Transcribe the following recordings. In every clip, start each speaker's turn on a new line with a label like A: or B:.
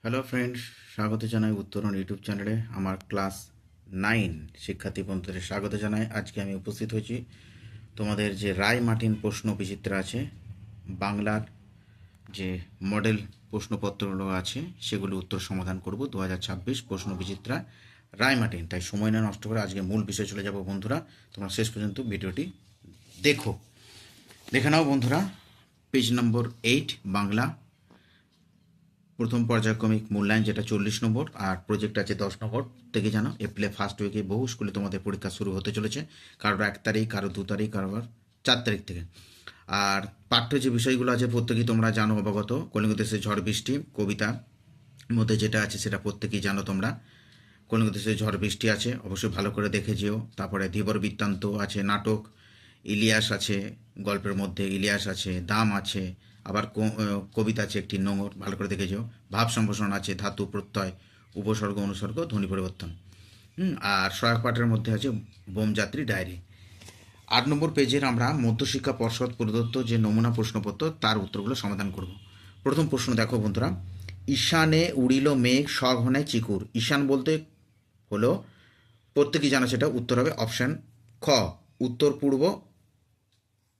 A: Hello friends, স্বাগত জানাই উত্তরণ ইউটিউব চ্যানেলে। আমার ক্লাস 9 শিক্ষার্থী বন্ধুদের স্বাগত জানাই। আজকে আমি উপস্থিত হয়েছি তোমাদের যে রায় মার্টিন প্রশ্ন বিচিত্রা আছে, বাংলার যে মডেল প্রশ্নপত্রগুলো আছে সেগুলো উত্তর সমাধান করব 2026 প্রশ্ন বিচিত্রা রায় মার্টিন। তাই সময় না নষ্ট করে আজকে মূল বিষয় চলে যাব বন্ধুরা। তোমরা শেষ পর্যন্ত ভিডিওটি দেখে নাও বন্ধুরা। পেজ নম্বর 8 বাংলা প্রথম পর্যায়ক্রমিক মূল্যায়ন, যেটা 40 নম্বর, আর প্রজেক্ট আছে 10 নম্বর। থেকে জানো এপ্রিলে ফার্স্ট উইকে বহু স্কুলে তোমাদের পরীক্ষা শুরু হতে চলেছে, কারোর 1 তারিখ, কারো 2 তারিখ, কারোর 4 তারিখ থেকে। আর পাঠ্য যে বিষয়গুলো আছে প্রত্যেকেই তোমরা জানো, অবগত। কলিঙ্গ দেশের ঝড় বৃষ্টি কবিতার মধ্যে যেটা আছে সেটা প্রত্যেকেই জানো তোমরা। কলিঙ্গ দেশের ঝড় বৃষ্টি আছে, অবশ্যই ভালো করে দেখে যেও। তারপরে ধীবর বৃত্তান্ত আছে, নাটক, ইলিয়াস আছে, গল্পের মধ্যে ইলিয়াস আছে, দাম আছে, আবার কবিতা আছে একটি, নোঙর, ভালো করে দেখে যেও। ভাব সম্ভাষণ আছে, ধাতু, প্রত্যয়, উপসর্গ, অনুসর্গ, ধ্বনি পরিবর্তন। আর সহায়ক পাঠের মধ্যে আছে বোমযাত্রী ডায়েরি। 8 নম্বর পেজের আমরা মধ্যশিক্ষা পর্ষদ প্রদত্ত যে নমুনা প্রশ্নপত্র তার উত্তরগুলো সমাধান করব। প্রথম প্রশ্ন দেখো বন্ধুরা, ঈশানে উড়িল মেঘ সঘনে চিকুর। ঈশান বলতে হলো, প্রত্যেকেই জানো সেটা, উত্তর হবে অপশান খ, উত্তর পূর্ব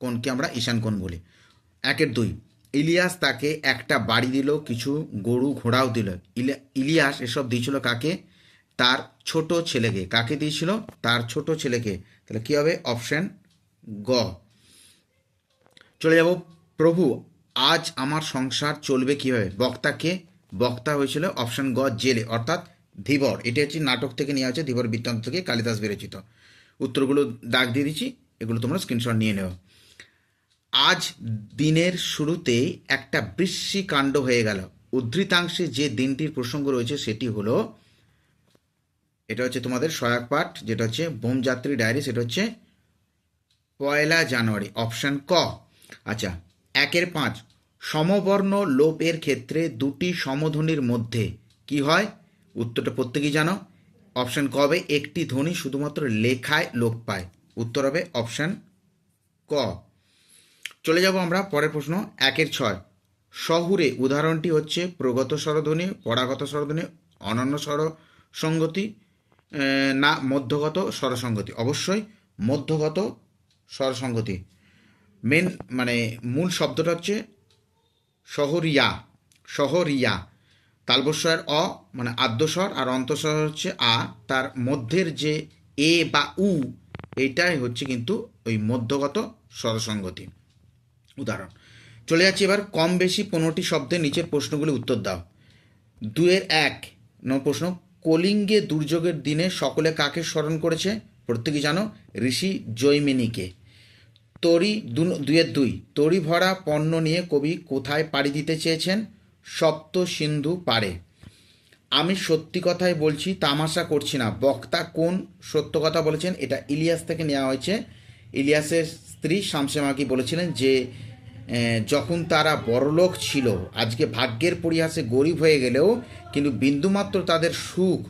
A: কোণকে আমরা ঈশান কোণ বলি। 1-2, ইলিয়াস তাকে একটা বাড়ি দিল, কিছু গরু ঘোড়াও দিল। ইলিয়াস এসব দিয়েছিল কাকে? তার ছোট ছেলেকে। কাকে দিয়েছিল? তার ছোট ছেলেকে। তাহলে কী হবে? অপশান গ। চলে যাব, প্রভু আজ আমার সংসার চলবে কীভাবে। বক্তাকে? বক্তা হয়েছিল অপশান গ, জেলে, অর্থাৎ ধীবর। এটা হচ্ছে নাটক থেকে নেওয়া হয়েছে, ধীবর বৃত্তান্ত থেকে, কালিদাস বিরচিত। উত্তরগুলো দাগ দিয়ে দিচ্ছি, এগুলো তোমরা স্ক্রিনশট নিয়ে নেও। আজ দিনের শুরুতেই একটা বৃশ্চিকাণ্ড হয়ে গেল। উদ্ধৃতাংশে যে দিনটির প্রসঙ্গ রয়েছে সেটি হলো, এটা হচ্ছে তোমাদের সহায়ক পাঠ, যেটা হচ্ছে বোমযাত্রী ডায়েরি, সেটা হচ্ছে 1 জানুয়ারি, অপশান ক। আচ্ছা, 1-5, সমবর্ণ লোপের ক্ষেত্রে দুটি সমধ্বনির মধ্যে কি হয়? উত্তরটা প্রত্যেকেই জানো, অপশান ক হবে একটি ধ্বনি শুধুমাত্র লেখায় লোপ পায়। উত্তর হবে অপশান ক। চলে যাব আমরা পরের প্রশ্ন, 1-6, শহুরে উদাহরণটি হচ্ছে প্রগত স্বরধ্বনি, পরাগত স্বরধ্বনি, অনন্য স্বরসঙ্গতি, না মধ্যগত স্বরসঙ্গতি। অবশ্যই মধ্যগত স্বরসঙ্গতি। মেন মানে মূল শব্দটা হচ্ছে শহরিয়া, শহরিয়া। তালবস্বরের অ মানে আদ্যস্বর, আর অন্তঃস্বর হচ্ছে আ, তার মধ্যের যে এ বা উ, এটাই হচ্ছে কিন্তু ওই মধ্যগত স্বরসঙ্গতি। উদাহরণ চলে যাচ্ছি এবার, কম বেশি 15টি শব্দের নিচের প্রশ্নগুলি উত্তর দাও। 2-1 নম্বর প্রশ্ন, কলিঙ্গে দুর্যোগের দিনে সকলে কাকে স্মরণ করেছে? প্রত্যেকেই জানো, ঋষি জৈমিনীকে। তরি 2-2, তরি ভরা পণ্য নিয়ে কবি কোথায় পাড়ি দিতে চেয়েছেন? সপ্ত সিন্ধু পারে। আমি সত্যি কথাই বলছি, তামাশা করছি না। বক্তা কোন সত্য কথা বলেছেন? এটা ইলিয়াস থেকে নেওয়া হয়েছে। ইলিয়াসের স্ত্রী শামসেমাকি বলেছিলেন যে যখন তারা বড়লোক ছিল, আজকে ভাগ্যের পরিহাসে গরিব হয়ে গেলেও কিন্তু বিন্দুমাত্র তাদের সুখ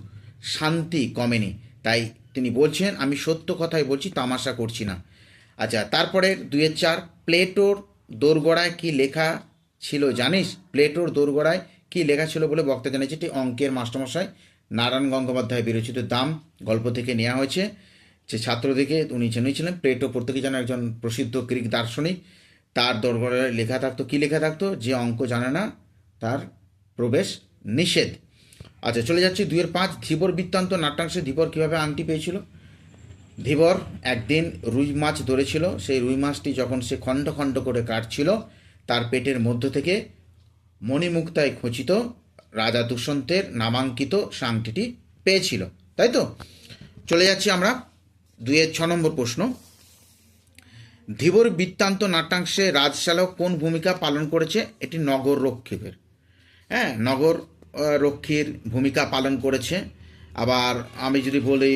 A: শান্তি কমেনি। তাই তিনি বলছেন, আমি সত্য কথাই বলছি, তামাশা করছি না। আচ্ছা, তারপরে 2-4, প্লেটোর দোরগোড়ায় কি লেখা ছিল জানিস? প্লেটোর দোরগোড়ায় কি লেখা ছিল বলে বক্তা জানিয়েছে, এটি অঙ্কের মাস্টারমশাই নারায়ণ গঙ্গোপাধ্যায় বিরচিত দাম গল্প থেকে নেওয়া হয়েছে। যে ছাত্রদিকে উনি ছিলেন প্লেটো, প্রত্যেকে যেন একজন প্রসিদ্ধ গ্রিক দার্শনিক। তার দোরগোড়ায় লেখা থাকতো, কি লেখা থাকতো? যে অঙ্ক জানে না তার প্রবেশ নিষেধ। আচ্ছা, চলে যাচ্ছি 2-5, ধীবর বৃত্তান্ত নাট্যাংশে ধীবর কীভাবে আংটি পেয়েছিল? ধীবর একদিন রুই মাছ ধরেছিল, সেই রুই মাছটি যখন সে খণ্ড খণ্ড করে কাটছিল, তার পেটের মধ্য থেকে মণিমুক্তায় খচিত রাজা দুষ্যন্তের নামাঙ্কিত সাংটিটি পেয়েছিল, তাই তো? চলে যাচ্ছি আমরা 2-6 নম্বর প্রশ্ন, ধীবর বৃত্তান্ত নাট্যাংশে রাজশালক কোন ভূমিকা পালন করেছে? এটি নগর রক্ষকের, হ্যাঁ, নগর রক্ষীর ভূমিকা পালন করেছে। আবার আমি যদি বলি,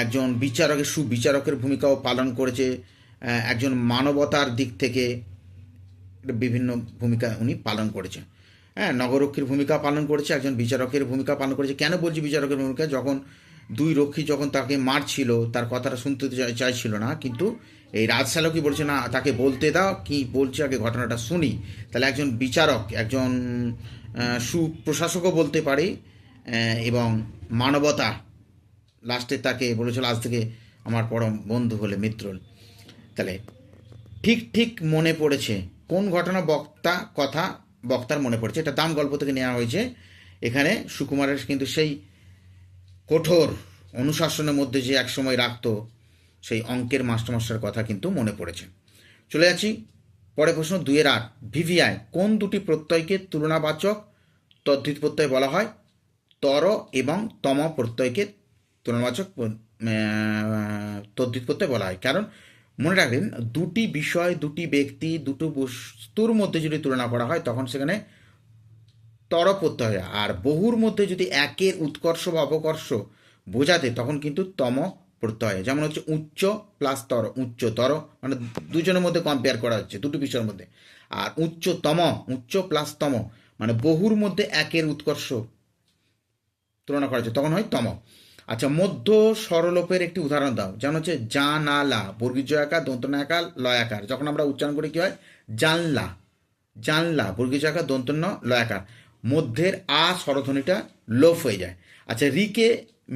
A: একজন বিচারকের, সুবিচারকের ভূমিকাও পালন করেছে। একজন মানবতার দিক থেকে বিভিন্ন ভূমিকা উনি পালন করেছেন। হ্যাঁ, নগররক্ষীর ভূমিকা পালন করেছে, একজন বিচারকের ভূমিকা পালন করেছে। কেন বলছি বিচারকের ভূমিকা? যখন দুই রক্ষী যখন তাকে মারছিল, তার কথাটা শুনতে চাইছিল না, কিন্তু এই রাজশালকই বলছে না, তাকে বলতে দাও, কি বলছে আগে ঘটনাটা শুনি। তাহলে একজন বিচারক, একজন সুপ্রশাসকও বলতে পারি, এবং মানবতা, লাস্টে তাকে বলেছিল আজ থেকে আমার পরম বন্ধু হলে মিত্র। তাহলে ঠিক ঠিক মনে পড়েছে কোন ঘটনা বক্তার মনে পড়েছে, এটা দাম গল্প থেকে নেওয়া হয়েছে। এখানে সুকুমারের কিন্তু সেই কঠোর অনুশাসনের মধ্যে যে একসময় রাখতো সেই অঙ্কের মাস্টারমশাইয়ের কথা কিন্তু মনে পড়েছে। চলে যাচ্ছি পরে প্রশ্ন 2-8। ভিভিআই কোন দুটি প্রত্যয়কে তুলনাবাচক তদ্ধিত প্রত্যয় বলা হয়? তর এবং তম প্রত্যয়কে তুলনাবাচক তদ্ধিত প্রত্যয় বলা হয়। কারণ মনে রাখবেন, দুটি বিষয়, দুটি ব্যক্তি, দুটো বস্তুর মধ্যে যদি তুলনা করা হয় তখন সেখানে তর প্রত্যয় হয়। আর বহুর মধ্যে যদি একের উৎকর্ষ বা অপকর্ষ বোঝাতে তখন কিন্তু তম প্রত্যয়। যেমন হচ্ছে উচ্চ প্লাস তর, উচ্চতর, মানে দুজনের মধ্যে কম্পেয়ার করা হচ্ছে দুটো বিষয়ের মধ্যে। আর উচ্চতম, উচ্চ প্লাস তম, মানে বহুর মধ্যে একের উৎকর্ষ তুলনা করা হচ্ছে তখন হয় তম। আচ্ছা, মধ্য স্বরলোপের একটি উদাহরণ দাও। যেমন হচ্ছে জানালা, বর্গীয় আকার, দন্তন্য আকার, লয় আকার। যখন আমরা উচ্চারণ করি কি হয়? জানলা, জানলা, বর্গীয় আকার, দন্তন্য লয় আকার। মধ্যের আ স্বরধ্বনিটা লোপ হয়ে যায়। আচ্ছা, রিকে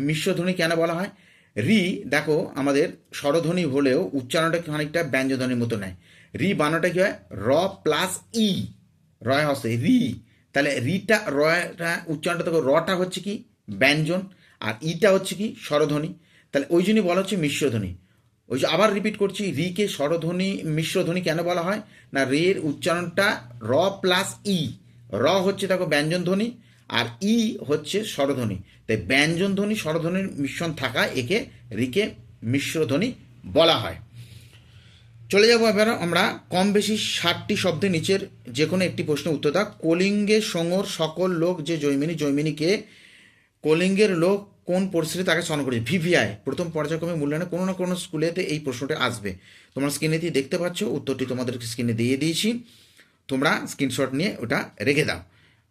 A: মিশ্রধ্বনি কেন বলা হয়? রি দেখো আমাদের স্বরধ্বনি হলেও উচ্চারণটা খানিকটা ব্যঞ্জনধ্বনির মতো নেয়। রি বানানটা কি হয়? র প্লাস ই, রয় হস্তে রি। তাহলে রিটা, রয়টা উচ্চারণটা দেখো, রটা হচ্ছে কি ব্যঞ্জন আর ইটা হচ্ছে কি স্বরধ্বনি। তাহলে ওই জন্যই বলা হচ্ছে মিশ্রধ্বনি। ওই যে আবার রিপিট করছি, রিকে স্বরধ্বনি মিশ্রধ্বনি কেন বলা হয় না? রের উচ্চারণটা র প্লাস ই। র হচ্ছে দেখো ব্যঞ্জন ধ্বনি আর ই হচ্ছে স্বরধ্বনি। তাই ব্যঞ্জন ধ্বনি স্বরধ্বনির মিশ্রণ থাকা একে রিকে মিশ্রধ্বনি বলা হয়। চলে যাবো এবার আমরা কম বেশি 60টি শব্দের নিচের যে কোনো একটি প্রশ্নের উত্তর দাও। কলিঙ্গে সঙ্গর সকল লোক যে জৈমিনী, জৈমিনীকে কলিঙ্গের লোক কোন পরিস্থিতি তাকে স্মরণ করেছে? ভিভিআই প্রথম পর্যায়ক্রমে মূল্যায়নে কোনো না কোনো স্কুলেতে এই প্রশ্নটা আসবে। তোমরা স্ক্রিনে দিয়ে দেখতে পাচ্ছ, উত্তরটি তোমাদেরকে স্ক্রিনে দিয়ে দিয়েছি, তোমরা স্ক্রিনশট নিয়ে ওটা রেখে দাও।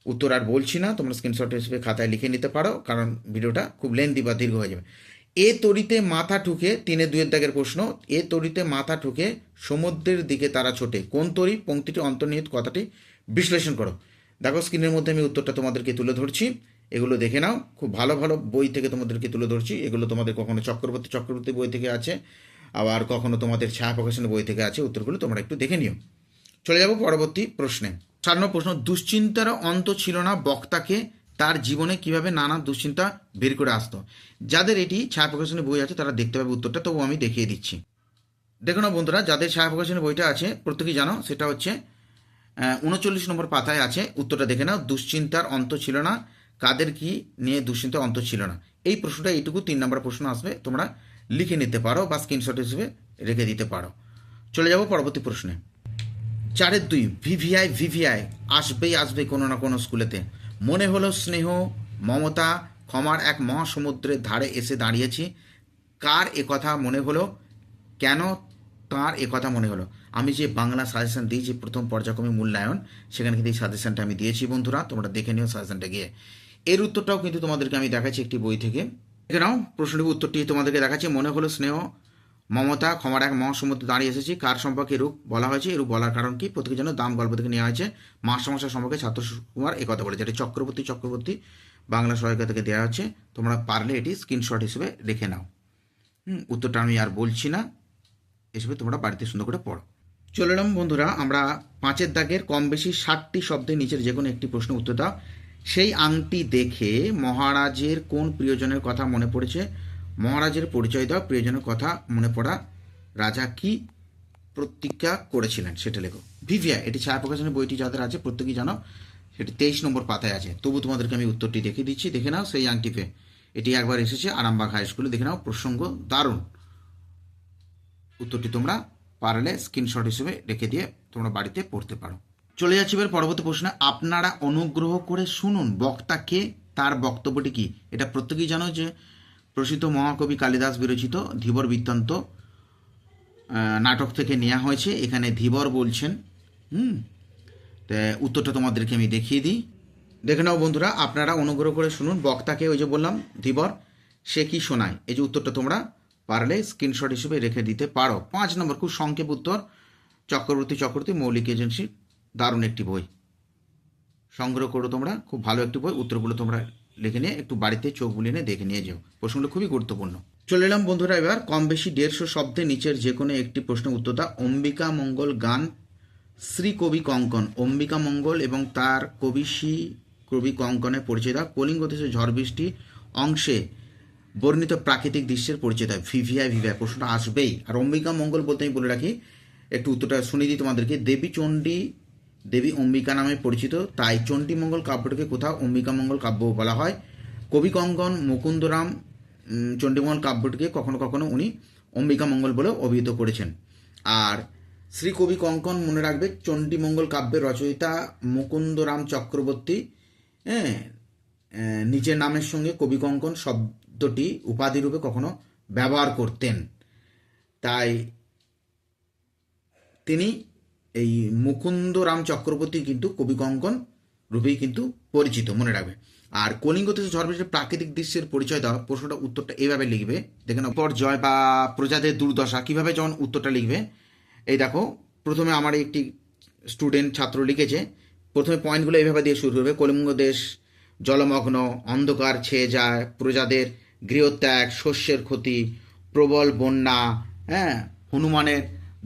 A: উত্তর আর বলছি না, তোমরা স্ক্রিনশট হিসেবে খাতায় লিখে নিতে পারো, কারণ ভিডিওটা খুব লেন্দি বা দীর্ঘ হয়ে যাবে। এ তরিতে মাথা ঠুকে, 3-2 দাগের প্রশ্ন। এ তরিতে মাথা ঠুকে সমুদ্রের দিকে তারা ছোটে, কোন তরি? পংক্তিটি অন্তর্নিহিত কথাটি বিশ্লেষণ করো। দেখো স্ক্রিনের মধ্যে আমি উত্তরটা তোমাদেরকে তুলে ধরছি, এগুলো দেখে নাও। খুব ভালো ভালো বই থেকে তোমাদেরকে তুলে ধরছি। এগুলো তোমাদের কখনো চক্রবর্তী বই থেকে আছে, আবার কখনো তোমাদের ছায়া প্রকাশনের বই থেকে আছে। উত্তরগুলো তোমরা একটু দেখে নিও। চলে যাব পরবর্তী প্রশ্নে। 4 নম্বর প্রশ্ন, দুশ্চিন্তার অন্ত ছিল না বক্তাকে তার জীবনে কিভাবে নানা দুশ্চিন্তা বের করে আসতো? যাদের এটি ছায়া প্রকাশনের বই আছে তারা দেখতে পাবে উত্তরটা, তবু আমি দেখিয়ে দিচ্ছি। দেখো না বন্ধুরা, যাদের ছায়া প্রকাশনের বইটা আছে প্রত্যেকেই জানো, সেটা হচ্ছে 39 নম্বর পাতায় আছে। উত্তরটা দেখে নাও। দুশ্চিন্তার অন্ত ছিল না, কাদের কি নিয়ে দুশ্চিন্তার অন্ত ছিল না? এই প্রশ্নটা এইটুকু 3 নম্বর প্রশ্ন আসবে, তোমরা লিখে নিতে পারো বা স্ক্রিনশট হিসেবে রেখে দিতে পারো। চলে যাব পরবর্তী প্রশ্নে। 4-2 ভিভিআই আসবে কোনো না কোনো স্কুলেতে। মনে হলো স্নেহ মমতা ক্ষমার এক মহাসমুদ্রের ধারে এসে দাঁড়িয়েছি। কার একথা মনে হলো? কেন তার একথা মনে হলো? আমি যে বাংলা সাজেশন দিয়েছি প্রথম পর্যায়ক্রমে মূল্যায়ন, সেখানে কিন্তু এই সাজেশনটা আমি দিয়েছি বন্ধুরা, তোমরা দেখে নিও সাজেশনটা গিয়ে। এর উত্তরটাও কিন্তু তোমাদেরকে আমি দেখাচ্ছি একটি বই থেকে। দেখে নাও, প্রশ্নটির উত্তরটি তোমাদেরকে দেখাচ্ছি। মনে হলো স্নেহ মমতা ক্ষমার এক মহাসমুদ্রে দাঁড়িয়ে এসেছি। কার সম্পর্কে এরূপ বলা হয়েছে? এরূপ বলার কারণ কি? প্রত্যেকের জন্য দাম গল্প থেকে নেওয়া হয়েছে। মাস্টারমশাই সম্পর্কে ছাত্র সুকুমার এ কথা বলেছে। এটি চক্রবর্তী বাংলা সহায়িকা থেকে দেওয়া হচ্ছে। তোমরা পারলে এটি স্ক্রিনশট হিসেবে রেখে নাও। উত্তরটা আমি আর বলছি না, এসবে তোমরা বাড়িতে সুন্দর করে পড়ো। চলে এলাম বন্ধুরা আমরা 5 দাগের কম বেশি 60টি শব্দের নিচের যে কোনো একটি প্রশ্ন উত্তর দাও। সেই আংটি দেখে মহারাজের কোন প্রিয়জনের কথা মনে পড়েছে? মহারাজের পরিচয় দাও। প্রিয়জনের কথা মনে পড়া রাজা কি প্রতিজ্ঞা করেছিলেন সেটা লেখো। ভিভিআই এটি ছায়া প্রকাশনের বইটি যাদের আছে প্রত্যেকেই জানো, সেটি 23 নম্বর পাতায় আছে। তবু তোমাদেরকে আমি উত্তরটি দেখিয়ে দিচ্ছি, দেখে নাও। সেই আংটি পে এটি একবার এসেছে আরামবাগ হাই স্কুলে, দেখে নাও। প্রসঙ্গ দারুণ। উত্তরটি তোমরা পারলে স্ক্রিনশট হিসেবে রেখে দিয়ে তোমরা বাড়িতে পড়তে পারো। চলে যাচ্ছি এবার পরবর্তী প্রশ্নে। আপনারা অনুগ্রহ করে শুনুন বক্তা কে, তার বক্তব্যটি কি? এটা প্রত্যেকেই জানো যে প্রসিদ্ধ মহাকবি কালিদাস বিরচিত ধীবর বৃত্তান্ত নাটক থেকে নেওয়া হয়েছে। এখানে ধীবর বলছেন। তো উত্তরটা তোমাদেরকে আমি দেখিয়ে দিই, দেখে নাও বন্ধুরা। আপনারা অনুগ্রহ করে শুনুন বক্তাকে, ওই যে বললাম ধীবর, সে কি শোনায়। এই যে উত্তরটা তোমরা পারলে স্ক্রিনশট হিসেবে রেখে দিতে পারো। 5 নম্বর খুব সংক্ষেপ উত্তর। চক্রবর্তী মৌলিক এজেন্সি, দারুণ একটি বই, সংগ্রহ করো তোমরা, খুব ভালো একটি বই। উত্তরগুলো তোমরা লিখে নিয়ে একটু বাড়িতে চোখ বুলিয়ে নিয়ে দেখে নিয়ে যাও, প্রশ্নগুলো খুবই গুরুত্বপূর্ণ। চলে এলাম বন্ধুরা এবার কম বেশি 150 শব্দে নিচের যে কোনো একটি প্রশ্নের উত্তর দাও। অম্বিকা মঙ্গল গান শ্রী কবি কঙ্কন, অম্বিকা মঙ্গল এবং তার কবি কঙ্কনের পরিচয় দাও। কলিঙ্গ দেশে ঝড় বৃষ্টি অংশে বর্ণিত প্রাকৃতিক দৃশ্যের পরিচয় দাও। ভিভিআই প্রশ্নটা আসবেই। আর অম্বিকা মঙ্গল বলতে আমি বলে রাখি, একটু উত্তরটা শুনে দিই তোমাদেরকে। দেবী অম্বিকা নামে পরিচিত, তাই চণ্ডীমঙ্গল কাব্যটিকে কোথাও অম্বিকা মঙ্গল কাব্য বলা হয়। কবি কঙ্কন মুকুন্দরাম চণ্ডীমঙ্গল কাব্যটিকে কখনো কখনো উনি অম্বিকা মঙ্গল বলে অভিহিত করেছেন। আর শ্রী কবি কঙ্কন মনে রাখবে, চণ্ডীমঙ্গল কাব্যের রচয়িতা মুকুন্দরাম চক্রবর্তী নিজের নামের সঙ্গে কবি কঙ্কন শব্দটি উপাধিরূপে কখনো ব্যবহার করতেন, তাই তিনি এই মুকুন্দরাম চক্রবর্তী কিন্তু কবি কঙ্কন রূপেই কিন্তু পরিচিত, মনে রাখবে। আর কলিঙ্গ দেশে ঝড় বৃষ্টির প্রাকৃতিক দৃশ্যের পরিচয় দাও, প্রশ্নটা উত্তরটা এইভাবে লিখবে। দেখে নাও, পর্যায় বা প্রজাদের দুর্দশা কীভাবে যেমন উত্তরটা লিখবে। এই দেখো, প্রথমে আমার একটি ছাত্র লিখেছে, প্রথমে পয়েন্টগুলো এইভাবে দিয়ে শুরু করবে। কলিঙ্গ দেশ জলমগ্ন, অন্ধকার ছেয়ে যায়, প্রজাদের গৃহত্যাগ, শস্যের ক্ষতি, প্রবল বন্যা, হনুমানের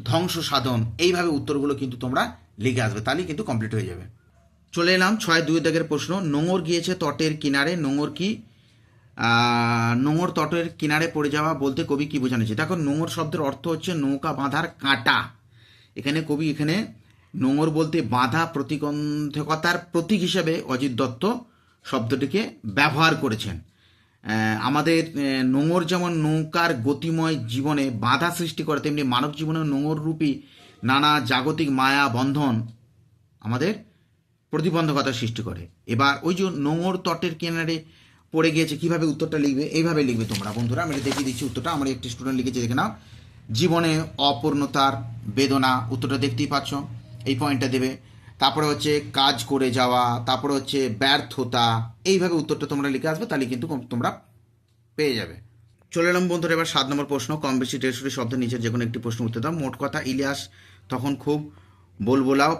A: ধ্বংস সাধন, এইভাবে উত্তরগুলো কিন্তু তোমরা লিখে আসবে, তাহলেই কিন্তু কমপ্লিট হয়ে যাবে। চলে এলাম 6-2 দাগের প্রশ্ন। নোঙর গিয়েছে তটের কিনারে, নোঙর কি? নোঙর তটের কিনারে পড়ে যাওয়া বলতে কবি কি বোঝানো? দেখো, নোঙর শব্দের অর্থ হচ্ছে নৌকা বাঁধার কাঁটা। এখানে কবি নোঙর বলতে বাঁধা প্রতিবন্ধকতার প্রতীক হিসেবে অজিত দত্ত শব্দটিকে ব্যবহার করেছেন। আমাদের নোঙর যেমন নৌকার গতিময় জীবনে বাধা সৃষ্টি করে, তেমনি মানব জীবনে নোঙর রূপী নানা জাগতিক মায়া বন্ধন আমাদের প্রতিবন্ধকতা সৃষ্টি করে। এবার ওই যে নোঙর তটের কিনারে পড়ে গিয়েছে, কিভাবে উত্তরটা লিখবে? এইভাবে লিখবে তোমরা বন্ধুরা, আমি দেখিয়ে দিচ্ছি উত্তরটা। আমার একটি স্টুডেন্ট লিখেছে, দেখে নাও। জীবনে অপূর্ণতার বেদনা, উত্তরটা দেখতেই পাচ্ছ, এই পয়েন্টটা দেবে। তারপরে হচ্ছে কাজ করে যাওয়া, তারপরে হচ্ছে ব্যর্থতা, এইভাবে উত্তরটা তোমরা লিখে আসবে, তাহলে কিন্তু তোমরা পেয়ে যাবে। চলে এলাম বন্ধুরা এবার 7 নম্বর প্রশ্ন। কম বেশি 150 শব্দের নিচের যে কোনো একটি প্রশ্ন উত্তর দাও। মোট কথা, ইলিয়াস তখন খুব বলবোলাও,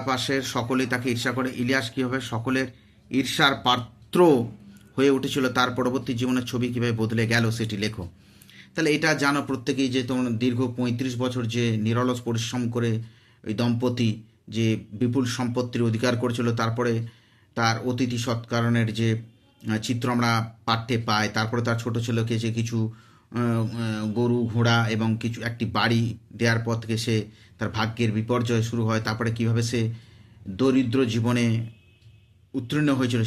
A: পাশের সকলেই তাকে ঈর্ষা করে। ইলিয়াস কীভাবে সকলের ঈর্ষার পাত্র হয়ে উঠেছিল, তার পরবর্তী জীবনের ছবি কীভাবে বদলে গেল সেটি লেখো। তাহলে এটা জানো প্রত্যেকেই যে তোমার দীর্ঘ 35 বছর যে নিরলস পরিশ্রম করে ওই দম্পতি যে বিপুল সম্পত্তির অধিকার করেছিল, তারপরে তার অতিথি সৎকারণের যে চিত্র আমরা পাঠ্যে পাই, তারপরে তার ছোট ছেলেকে যে কিছু গরু ঘোড়া এবং কিছু একটি বাড়ি দেওয়ার পর থেকে সে তার ভাগ্যের বিপর্যয় শুরু হয়, তারপরে কিভাবে সে দরিদ্র জীবনে উত্তীর্ণ হয়েছিল,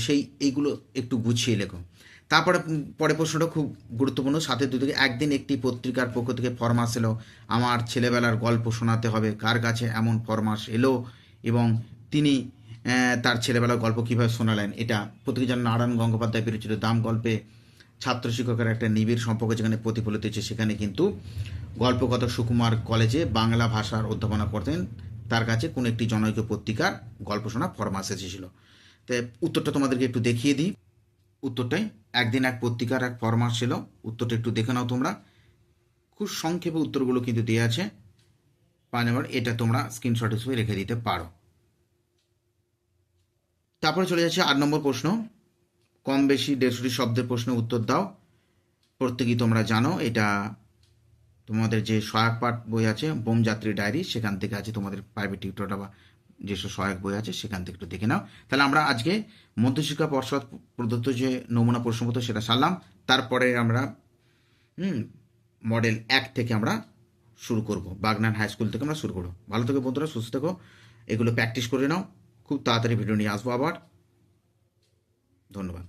A: এইগুলো একটু গুছিয়ে লেখো। তারপরে পরের প্রশ্নটা খুব গুরুত্বপূর্ণ, 7-2 থেকে। একদিন একটি পত্রিকার পক্ষ থেকে ফরমাস এলো, আমার ছেলেবেলার গল্প শোনাতে হবে। কার কাছে এমন ফরমাস এলো এবং তিনি তার ছেলেবেলার গল্প কীভাবে শোনালেন? এটা প্রত্যেকে যেন নারায়ণ গঙ্গোপাধ্যায় পেরেছিল। দাম গল্পে ছাত্র শিক্ষকের একটা নিবিড় সম্পর্ক যেখানে প্রতিফলিত হচ্ছে, সেখানে কিন্তু গল্পকথা সুকুমার কলেজে বাংলা ভাষার অধ্যাপনা করতেন, তার কাছে কোনো একটি জনৈক পত্রিকার গল্প শোনা ফরমাস এসেছিল। তাই উত্তরটা তোমাদেরকে একটু দেখিয়ে দিই। উত্তরটাই, একদিন এক পত্রিকার এক ফরমাস ছিল। উত্তরটা একটু দেখে নাও তোমরা, খুব সংক্ষেপে উত্তরগুলো কিন্তু দেওয়া আছে। 5 নম্বর, এটা তোমরা স্ক্রিনশট হিসেবে রেখে দিতে পারো। তারপরে চলে যাচ্ছে 8 নম্বর প্রশ্ন। কম বেশি 150 শব্দের প্রশ্নের উত্তর দাও। প্রত্যেকেই তোমরা জানো, এটা তোমাদের যে সহায়ক পাঠ বই আছে বোমযাত্রী ডায়েরি, সেখান থেকে আছে তোমাদের প্রাইভেট টিউটররা বা যেসব সহায়ক বই আছে সেখান থেকে একটু দেখে নাও। তাহলে আমরা আজকে মধ্যশিক্ষা পর্ষদ প্রদত্ত যে নমুনা প্রশ্নপত্র সেটা সারলাম। তারপরে আমরা মডেল 1 থেকে আমরা শুরু করব, বাগনান হাই স্কুল থেকে আমরা শুরু করবো। ভালো থেকো বন্ধুরা, সুস্থ থেকো, এগুলো প্র্যাকটিস করে নাও। খুব তাড়াতাড়ি ভিডিও নিয়ে আসবো আবার। ধন্যবাদ।